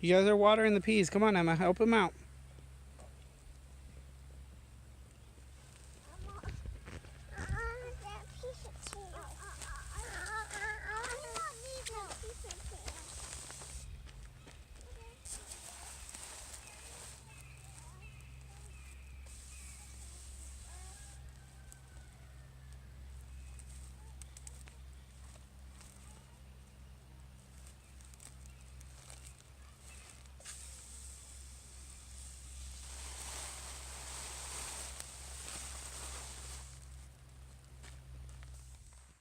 You guys are watering the peas. Come on, Emma, help him out.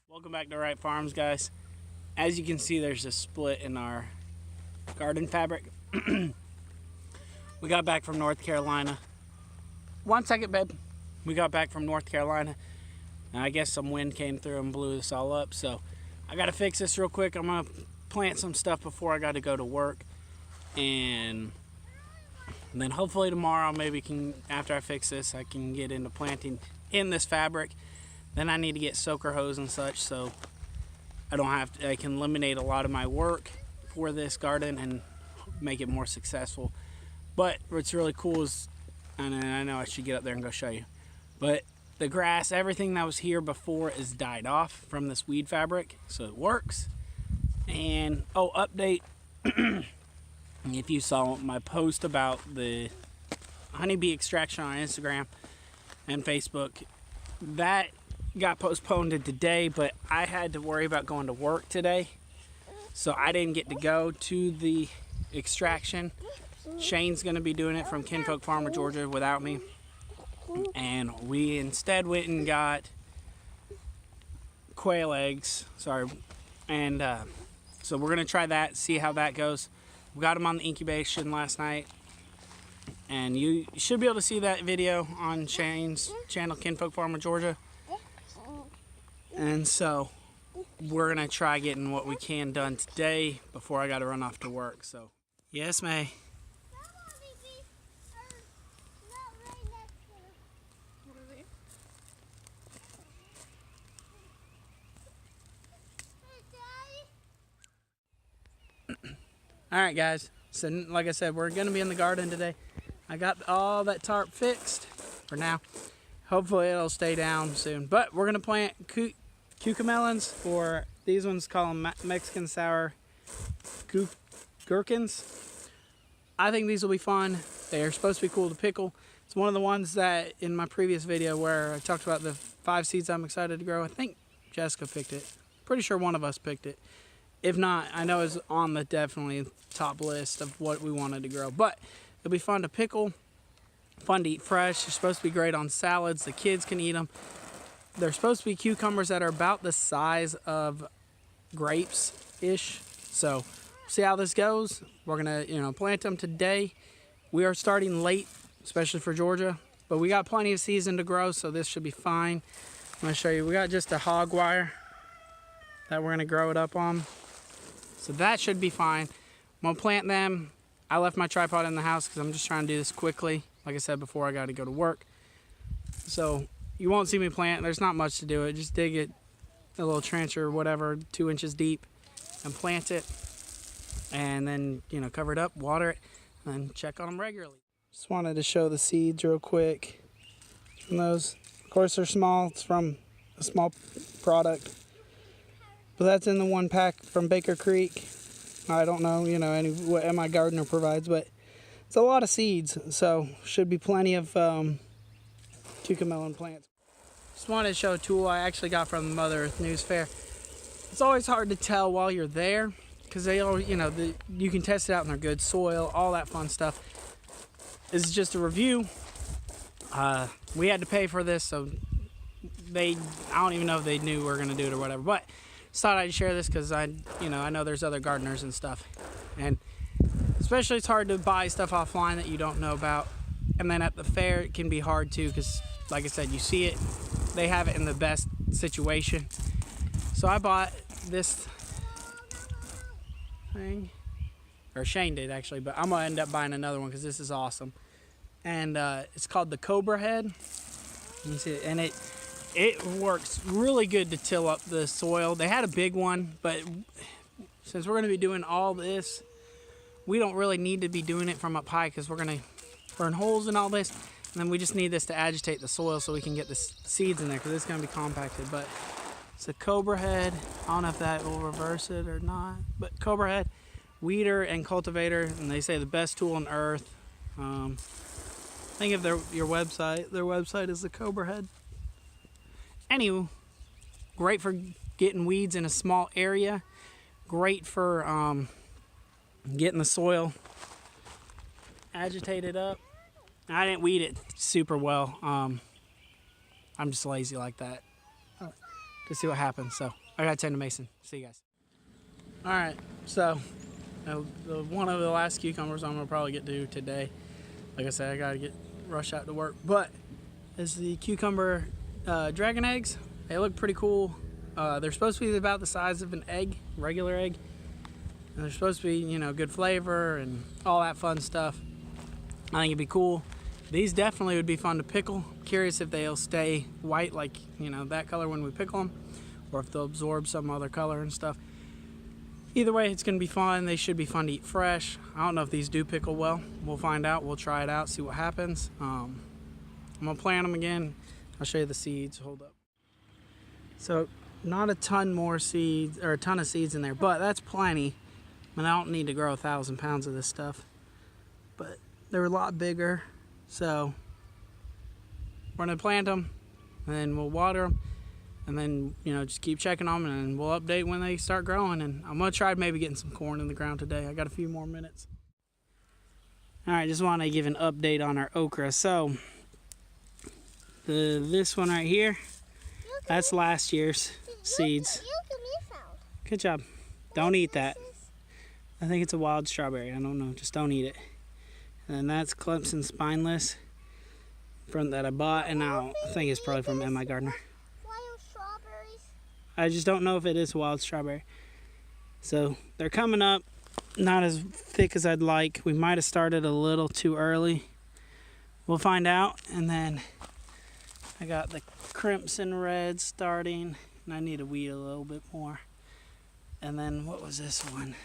Welcome back to Wright Farms, guys. As you can see, there's a split in our garden fabric. We got back from North Carolina. 1 second, babe. We got back from North Carolina, and I guess some wind came through and blew this all up. So I gotta fix this real quick. I'm gonna plant some stuff before I gotta go to work, and then hopefully tomorrow, maybe after I fix this, I can get into planting in this fabric. Then I need to get soaker hose and such, so I can eliminate a lot of my work for this garden and make it more successful. But what's really cool is, and I know I should get up there and go show you, but the grass, everything that was here before is died off from this weed fabric, so it works. And oh, update, if you saw my post about the honeybee extraction on Instagram and Facebook, that got postponed to today, but I had to worry about going to work today, so I didn't get to go to the extraction. Shane's gonna be doing it from Kinfolk Farmer, Georgia, without me, and we instead went and got quail eggs, and so we're gonna try that, see how that goes. We got them on the incubation last night, and you should be able to see that video on Shane's channel, Kinfolk Farmer, Georgia. And so we're gonna try getting what we can done today before I gotta run off to work. So yes, May. All right, guys. So like I said, we're gonna be in the garden today. I got all that tarp fixed for now. Hopefully it'll stay down soon. But we're gonna plant cucamelons, or these ones call them Mexican sour gherkins. I think these will be fun. They're supposed to be cool to pickle. It's one of the ones that in my previous video where I talked about the 5 seeds I'm excited to grow. I think Jessica picked it. Pretty sure one of us picked it. If not, I know it's on the definitely top list of what we wanted to grow. But it'll be fun to pickle, fun to eat fresh. They're supposed to be great on salads. The kids can eat them. They're supposed to be cucumbers that are about the size of grapes-ish. So see how this goes. We're gonna, plant them today. We are starting late, especially for Georgia, but we got plenty of season to grow, so this should be fine. I'm gonna show you. We got just a hog wire that we're gonna grow it up on, so that should be fine. I'm gonna plant them. I left my tripod in the house because I'm just trying to do this quickly. Like I said before, I got to go to work, so you won't see me plant. There's not much to do it. Just dig it, a little trench or whatever, 2 inches deep, and plant it. And then, cover it up, water it, and check on them regularly. Just wanted to show the seeds real quick from those. Of course, they're small. It's from a small product. But that's in the 1 pack from Baker Creek. I don't know, what my gardener provides, but it's a lot of seeds. So should be plenty of cucamelon plants. Just wanted to show a tool I actually got from the Mother Earth News Fair. It's always hard to tell while you're there because they all, you can test it out in their good soil, all that fun stuff. This is just a review. We had to pay for this, so I don't even know if they knew we were gonna do it or whatever, but just thought I'd share this because I know there's other gardeners and stuff, and especially it's hard to buy stuff offline that you don't know about. And then at the fair, it can be hard too because, like I said, you see it, they have it in the best situation. So I bought this thing, or Shane did actually, but I'm gonna end up buying another one because this is awesome. And it's called the cobrahead. You see it, and it works really good to till up the soil. They had a big one, but since we're gonna be doing all this, we don't really need to be doing it from up high because we're gonna burn holes in all this. And then we just need this to agitate the soil so we can get the seeds in there because it's gonna be compacted. But it's a cobrahead. I don't know if that will reverse it or not, but cobrahead, weeder and cultivator, and they say the best tool on earth. Think of your website. Their website is the cobrahead. Anywho, great for getting weeds in a small area. Great for getting the soil agitated up. I didn't weed it super well. I'm just lazy like that. To see what happens. So I gotta tend to Mason. See you guys. All right. So one of the last cucumbers I'm gonna probably get to today. Like I said, I gotta rush out to work. But is the cucumber dragon eggs. They look pretty cool. They're supposed to be about the size of an egg, regular egg. And they're supposed to be, you know, good flavor and all that fun stuff. I think it'd be cool. These definitely would be fun to pickle. Curious if they'll stay white like, you know, that color when we pickle them, or if they'll absorb some other color and stuff. Either way, it's gonna be fun. They should be fun to eat fresh. I don't know if these do pickle well. We'll find out. We'll try it out, see what happens. I'm gonna plant them again. I'll show you the seeds. Hold up. So not a ton more seeds, or a ton of seeds in there, but that's plenty. I mean, I don't need to grow 1,000 pounds of this stuff, but they're a lot bigger. So we're gonna plant them, and then we'll water them, and then, you know, just keep checking them, and we'll update when they start growing. And I'm gonna try maybe getting some corn in the ground today. I got a few more minutes. All right, just want to give an update on our okra. So this one right here, that's last year's seeds. Good job. Don't eat that. I think it's a wild strawberry. I don't know. Just don't eat it. And then that's Clemson Spineless from that I bought, and I think it's probably from M.I. Gardner. Wild strawberries? I just don't know if it is wild strawberry. So they're coming up, not as thick as I'd like. We might have started a little too early. We'll find out. And then I got the crimson red starting, and I need to weed a little bit more. And then what was this one?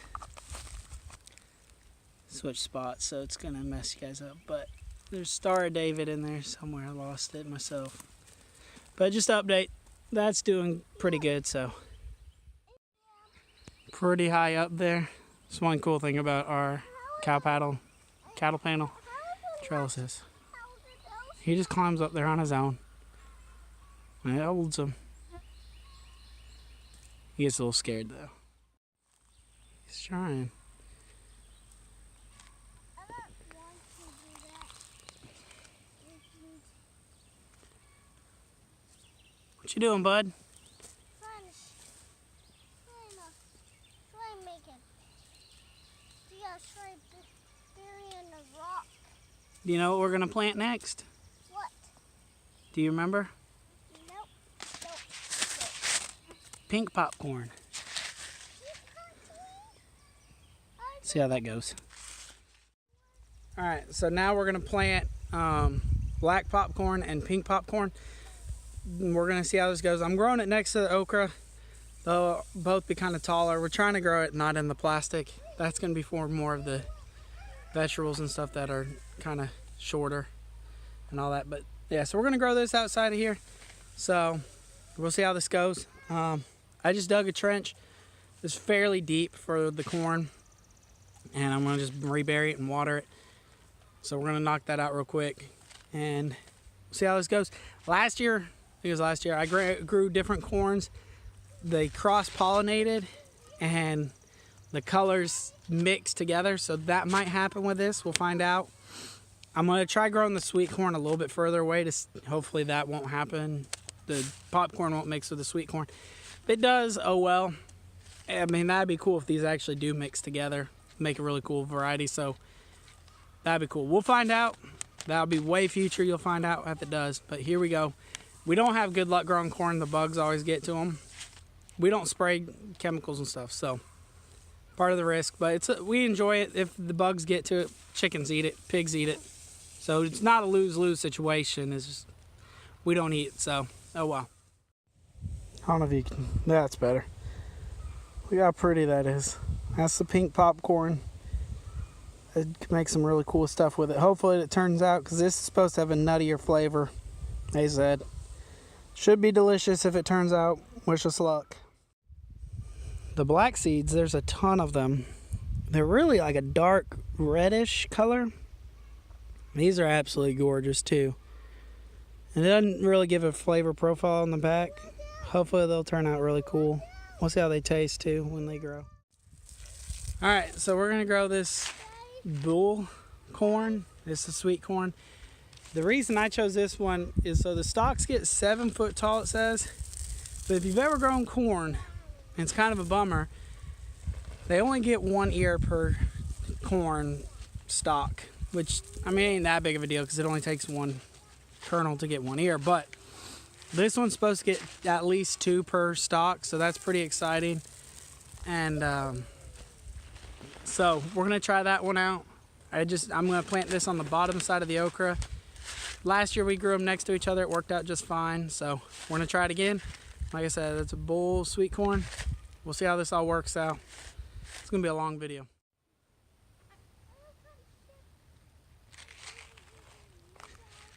Switch spots, so it's gonna mess you guys up. But there's Star of David in there somewhere. I lost it myself. But just to update, that's doing pretty good. So pretty high up there. That's one cool thing about our cattle panel trellises. He just climbs up there on his own. And it holds him. He gets a little scared though. He's trying. What you doing, bud? Trying making. Burying the rock. Do you know what we're gonna plant next? What? Do you remember? Nope. Pink popcorn. See how that goes. All right, so now we're gonna plant black popcorn and pink popcorn. We're gonna see how this goes. I'm growing it next to the okra. They'll both be kind of taller. We're trying to grow it not in the plastic. That's gonna be for more of the vegetables and stuff that are kind of shorter and all that. But yeah, so we're gonna grow this outside of here. So we'll see how this goes. I just dug a trench. It's fairly deep for the corn, and I'm gonna just rebury it and water it. So we're gonna knock that out real quick and see how this goes. Last year, I grew different corns. They cross-pollinated and the colors mixed together, so that might happen with this. We'll find out. I'm gonna try growing the sweet corn a little bit further away to hopefully that won't happen. The popcorn won't mix with the sweet corn. If it does, oh well. I mean, that'd be cool if these actually do mix together, make a really cool variety, so that'd be cool. We'll find out. That'll be way future. You'll find out if it does. But here we go. We don't have good luck growing corn. The bugs always get to them. We don't spray chemicals and stuff, so part of the risk. But we enjoy it. If the bugs get to it, chickens eat it, pigs eat it. So it's not a lose-lose situation. It's just we don't eat it. So oh well. I don't know if you can. That's better. Look how pretty that is. That's the pink popcorn. it could make some really cool stuff with it. Hopefully it turns out, because this is supposed to have a nuttier flavor, they said. Should be delicious if it turns out. Wish us luck. The black seeds, there's a ton of them. They're really like a dark reddish color. These are absolutely gorgeous too. And it doesn't really give a flavor profile on the back. Hopefully they'll turn out really cool. We'll see how they taste too when they grow. Alright, so we're gonna grow this bull corn. This is sweet corn. The reason I chose this one is so the stalks get 7 foot tall, it says. But if you've ever grown corn, and it's kind of a bummer, they only get 1 ear per corn stalk, which, I mean, ain't that big of a deal because it only takes 1 kernel to get 1 ear. But this one's supposed to get at least 2 per stalk, so that's pretty exciting. And so we're gonna try that one out. I'm gonna plant this on the bottom side of the okra. Last year we grew them next to each other. It worked out just fine. So we're gonna try it again. Like I said, it's a bull sweet corn. We'll see how this all works out. It's gonna be a long video.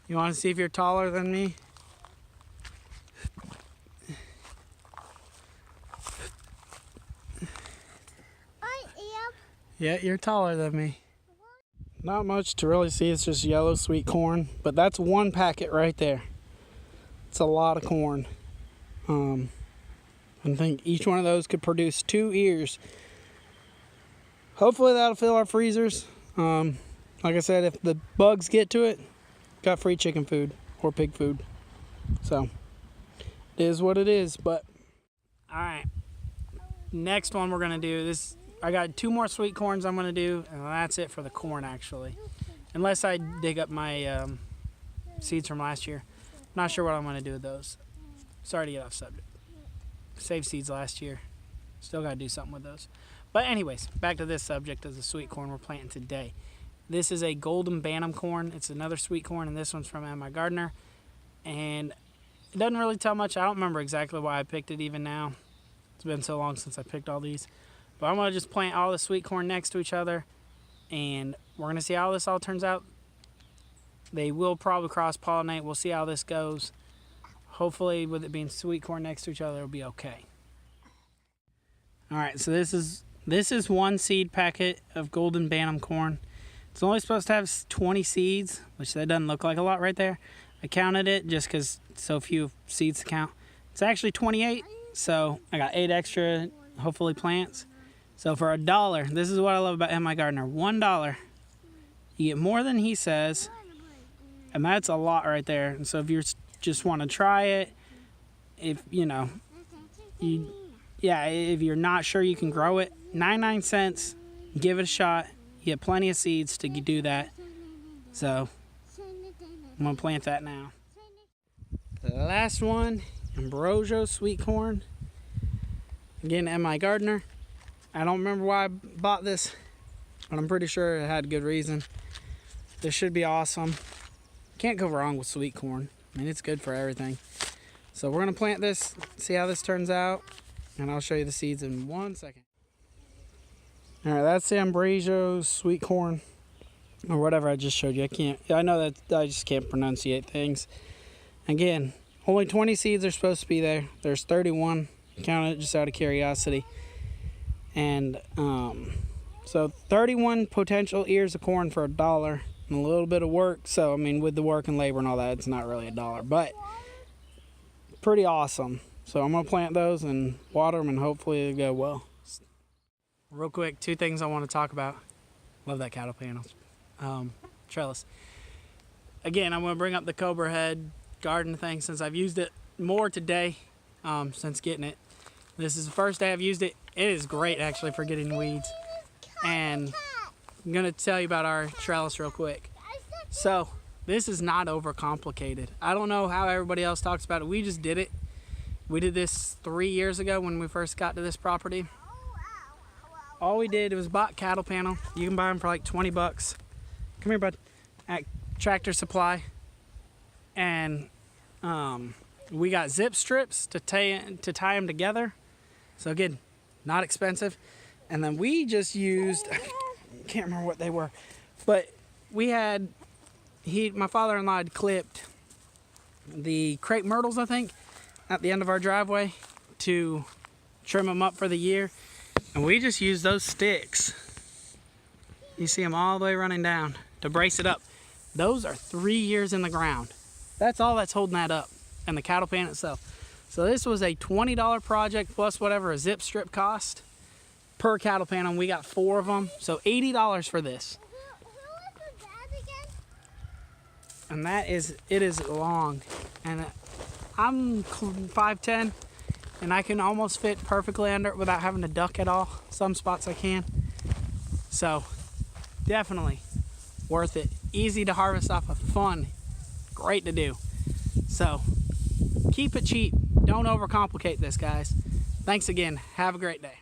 You wanna see if you're taller than me? I am. Yeah, you're taller than me. Not much to really see, it's just yellow sweet corn, but that's 1 packet right there. It's a lot of corn. I think each one of those could produce 2 ears. Hopefully that'll fill our freezers. Like I said, if the bugs get to it, got free chicken food or pig food. So it is what it is. But all right, next one we're gonna do this. I got 2 more sweet corns I'm gonna do, and that's it for the corn actually. Unless I dig up my seeds from last year. Not sure what I'm gonna do with those. Sorry to get off subject. Saved seeds last year. Still gotta do something with those. But anyways, back to this subject of the sweet corn we're planting today. This is a golden bantam corn. It's another sweet corn, and this one's from my gardener. And it doesn't really tell much. I don't remember exactly why I picked it even now. It's been so long since I picked all these. But I'm gonna just plant all the sweet corn next to each other, and we're gonna see how this all turns out. They will probably cross-pollinate. We'll see how this goes. Hopefully, with it being sweet corn next to each other, it'll be okay. All right, so this is 1 seed packet of golden bantam corn. It's only supposed to have 20 seeds, which that doesn't look like a lot right there. I counted it just because so few seeds to count. It's actually 28, so I got 8 extra, hopefully, plants. So for $1, this is what I love about my gardener. $1, you get more than he says, and that's a lot right there. And so if you just want to try it, if if you're not sure you can grow it, 99 cents, give it a shot. You get plenty of seeds to do that. So I'm gonna plant that now. The last one, Ambrosia sweet corn. Again, at my gardener. I don't remember why I bought this, but I'm pretty sure it had good reason. This should be awesome. Can't go wrong with sweet corn. I mean, it's good for everything. So we're gonna plant this, see how this turns out, and I'll show you the seeds in 1 second. All right, that's the Ambrosia sweet corn, or whatever I just showed you. I know that I just can't pronunciate things. Again, only 20 seeds are supposed to be there. There's 31. Count it just out of curiosity. And so 31 potential ears of corn for $1 and a little bit of work. So I mean, with the work and labor and all that, it's not really $1, but pretty awesome. So I'm gonna plant those and water them, and hopefully it'll go well. Real quick, 2 things I want to talk about. Love that cattle panel. Trellis. Again, I'm gonna bring up the cobrahead garden thing since I've used it more today since getting it. This is the first day I've used it. It is great actually for getting weeds. And I'm gonna tell you about our trellis real quick. So this is not overcomplicated. I don't know how everybody else talks about it. We just did it. We did this 3 years ago when we first got to this property. All we did was bought cattle panel. You can buy them for like 20 bucks. Come here, bud. At Tractor Supply. And we got zip strips to tie them together. So again, not expensive. And then we just used, can't remember what they were, but we had, my father-in-law had clipped the crepe myrtles, I think, at the end of our driveway to trim them up for the year. And we just used those sticks. You see them all the way running down to brace it up. Those are 3 years in the ground. That's all that's holding that up, and the cattle pan itself. So this was a $20 project plus whatever a zip strip cost per cattle pan, and we got 4 of them. So $80 for this. Who is the dad again? And that is, it is long. And I'm 5'10", and I can almost fit perfectly under it without having to duck at all. Some spots I can. So definitely worth it. Easy to harvest off of, fun, great to do. So keep it cheap. Don't overcomplicate this, guys. Thanks again. Have a great day.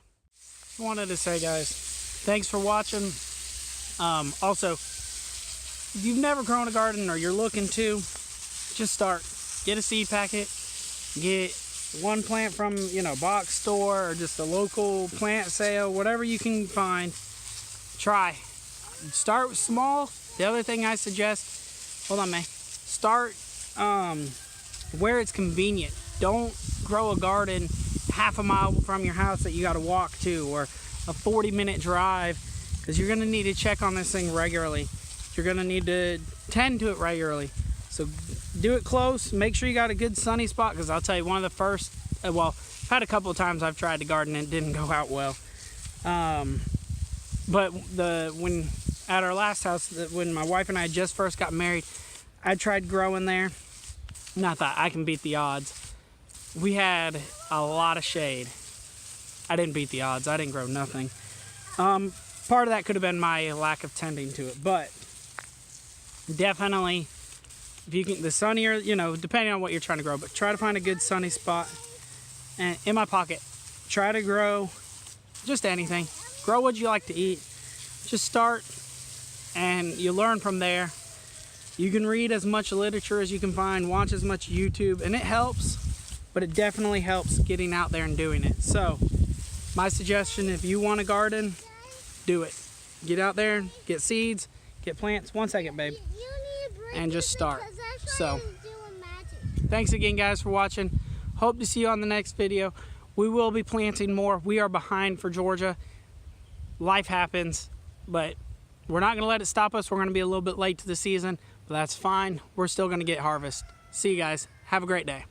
Wanted to say, guys, thanks for watching. Also, if you've never grown a garden or you're looking to, just start. Get a seed packet. Get one plant from, box store or just a local plant sale, whatever you can find. Try. Start small. The other thing I suggest, hold on, May. Start where it's convenient. Don't grow a garden half a mile from your house that you got to walk to, or a 40-minute drive, because you're going to need to check on this thing regularly. You're going to need to tend to it regularly. So do it close. Make sure you got a good sunny spot, because I'll tell you, one of the first, well, I've had a couple of times I've tried to garden and it didn't go out well. But when at our last house, when my wife and I just first got married, I tried growing there. And I thought I can beat the odds. We had a lot of shade. I didn't beat the odds. I didn't grow nothing. Part of that could have been my lack of tending to it, but definitely, if you can, the sunnier, depending on what you're trying to grow, but try to find a good sunny spot. And in my pocket, try to grow just anything. Grow what you like to eat. Just start, and you learn from there. You can read as much literature as you can find, watch as much YouTube, and it helps, but it definitely helps getting out there and doing it. So my suggestion, if you want a garden, do it. Get out there, get seeds, get plants. 1 second, babe. And just start. So thanks again, guys, for watching. Hope to see you on the next video. We will be planting more. We are behind for Georgia. Life happens, but we're not going to let it stop us. We're going to be a little bit late to the season, but that's fine. We're still going to get harvest. See you guys. Have a great day.